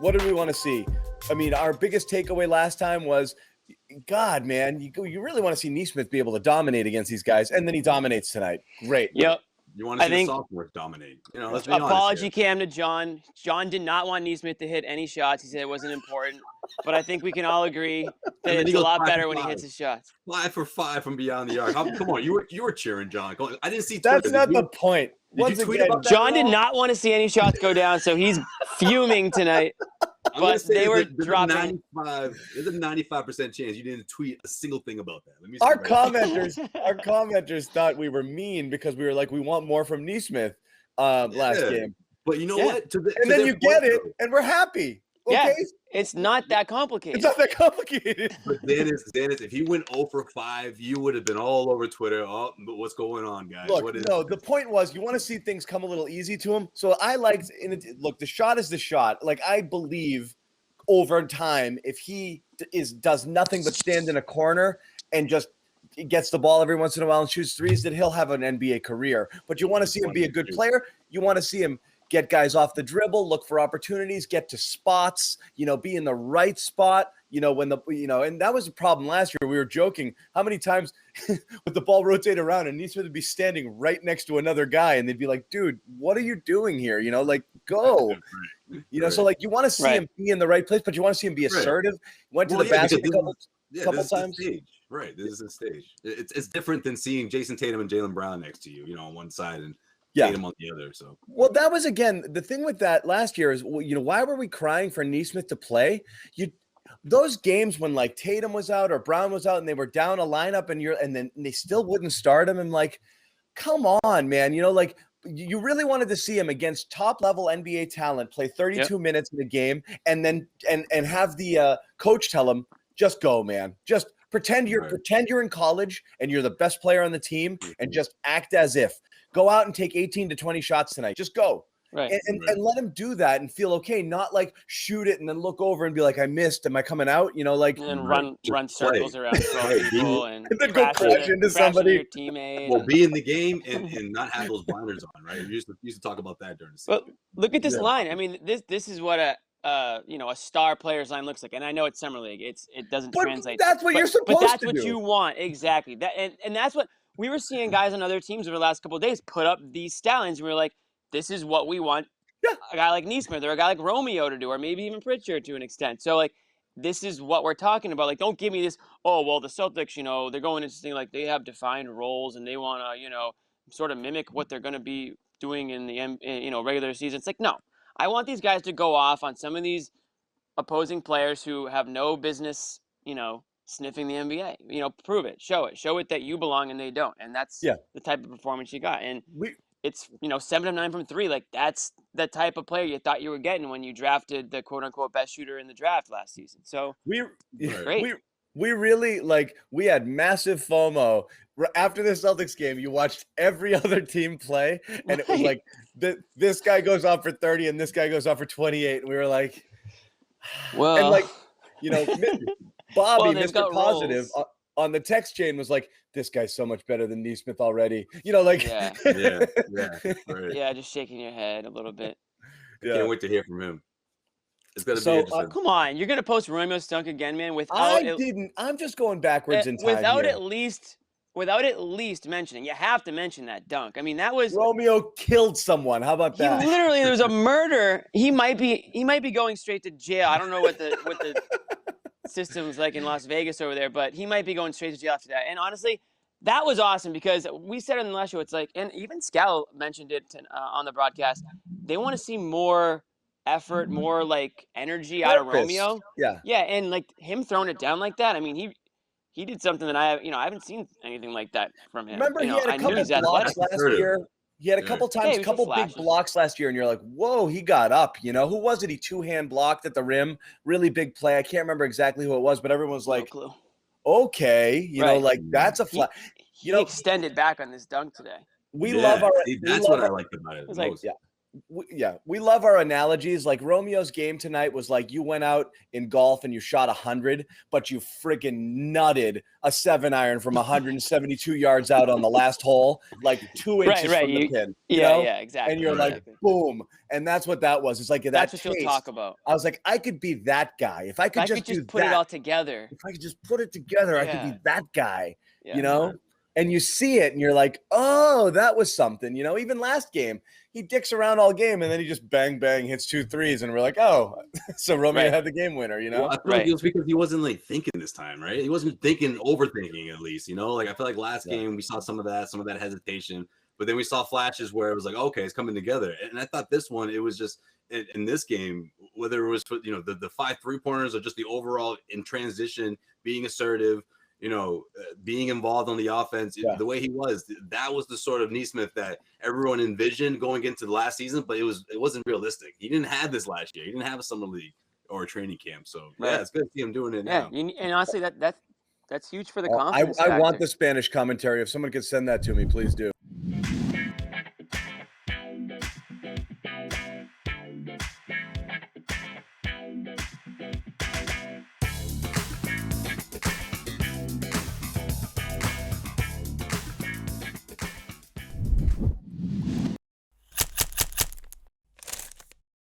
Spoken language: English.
What did we want to see? I mean, our biggest takeaway last time was, God, man, you really want to see Nesmith be able to dominate against these guys, and then he dominates tonight. Great. Yep. You want to see the sophomores dominate. Let's be honest. Apology cam to John. John did not want Nesmith to hit any shots. He said it wasn't important. But I think we can all agree that it's a lot better when he hits his shots. 5 for 5 from beyond the arc. Come on, you were cheering, John. I didn't see. That's not the point. Did you tweet about that? John did not want to see any shots go down, so he's fuming tonight. But they were dropping. There's a 95% chance you didn't tweet a single thing about that. Our commenters thought we were mean because we were like, we want more from Nesmith last game. But you know what? And then you get it, and we're happy. Okay? Yeah, it's not that complicated. It's not that complicated. But Dennis, if he went 0 for 5, you would have been all over Twitter. Oh, but what's going on, guys? Look, the point was you want to see things come a little easy to him. So I liked look, the shot is the shot. Like, I believe over time, if he does nothing but stand in a corner and just gets the ball every once in a while and shoots threes, that he'll have an NBA career. But you want to see him be a good player. You want to see him get guys off the dribble, look for opportunities, get to spots, be in the right spot, when and that was a problem last year. We were joking how many times with the ball rotate around and Nesmith would be standing right next to another guy and they'd be like, dude, what are you doing here? Go. So like you want to see him be in the right place, but you want to see him be assertive. Went to the basket a couple times. Right. This is the stage. It's different than seeing Jason Tatum and Jaylen Brown next to you, on one side and Tatum on the other. So that was, again, the thing with that last year is, why were we crying for Nesmith to play? Those games when like Tatum was out or Brown was out and they were down a lineup and then they still wouldn't start him. And like, come on, man, you really wanted to see him against top level NBA talent play 32 minutes in a game and then and have the coach tell him, just go, man. Just pretend you're in college and you're the best player on the team and just act as if. Go out and take 18 to 20 shots tonight. Just go. Right. And let him do that and feel okay, not like shoot it and then look over and be like, I missed. Am I coming out? And run circles around people and then go crash into somebody. Your teammate. Well, be in the game and not have those blinders on, right? We used to talk about that during the season. But look at this line. I mean, this is what a star player's line looks like. And I know it's summer league. It doesn't translate. That's what you're supposed to do. But that's what you want. Exactly. That and that's what we were seeing guys on other teams over the last couple of days put up these stallions. And we were like, this is what we want a guy like Nesmith or a guy like Romeo to do, or maybe even Pritchard to an extent. So, like, this is what we're talking about. Like, don't give me this, oh, well, the Celtics, they're going into this thing like they have defined roles and they want to, sort of mimic what they're going to be doing in the, regular season. It's like, no. I want these guys to go off on some of these opposing players who have no business, sniffing the NBA. Prove it. Show it that you belong and they don't. And that's the type of performance you got. And it's 7 of 9 from 3. Like, that's the type of player you thought you were getting when you drafted the quote unquote best shooter in the draft last season. So great. We really we had massive FOMO after the Celtics game. You watched every other team play, and it was like this guy goes off for 30 and this guy goes off for 28, and we were like, well, and Bobby, Mr. Positive, on the text chain was like, this guy's so much better than Nesmith already. Right. Yeah, just shaking your head a little bit. Can't wait to hear from him. It's gonna be interesting. Come on, you're gonna post Romeo's dunk again, man. I'm just going backwards in time. Without at least mentioning. You have to mention that dunk. I mean, that was Romeo killed someone. How about that? Literally, there was a murder. He might be going straight to jail. I don't know what the system's like in Las Vegas over there, but he might be going straight to jail after that. And honestly, that was awesome because we said it in the last show. It's like, and even Scal mentioned it on the broadcast. They want to see more effort, more like energy out of Romeo. Yeah, and like him throwing it down like that. I mean, he did something that I haven't seen anything like that from him. Remember, he had a couple blocks last year. He had a couple times, big blocks last year, and you're like, whoa, he got up. Who was it? He two-hand blocked at the rim, really big play. I can't remember exactly who it was, but everyone was like, no clue. Okay, like that's a flat. He extended back on this dunk today. Love our. That's what I liked about it. It's like, we love our analogies. Like Romeo's game tonight was like you went out in golf and you shot 100, but you friggin' nutted a 7-iron from 172 yards out on the last hole, like 2 inches from the pin. You know? Yeah, exactly. And you're like, boom. And that's what that was. It's like that's what you'll talk about. I was like, I could be that guy. If I could just put it all together. If I could just put it together, I could be that guy. You know? And you see it and you're like, oh, that was something. You know, even last game, he dicks around all game and then he just bang, hits 2 threes. And we're like, oh, so Romeo had the game winner, you know? Well, I feel like it was because he wasn't like thinking this time, right? He wasn't overthinking at least, you know? Like I feel like last game we saw some of that hesitation, but then we saw flashes where it was like, okay, it's coming together. And I thought this one, it was just in this game, whether it was, you know, the 5 3-pointers or just the overall in transition, being assertive, you know, being involved on the offense, the way he was, that was the sort of Nesmith that everyone envisioned going into the last season, but it wasn't realistic. He didn't have this last year. He didn't have a summer league or a training camp. So yeah, it's good to see him doing it now. And honestly, that's huge for the confidence. I want the Spanish commentary. If someone could send that to me, please do.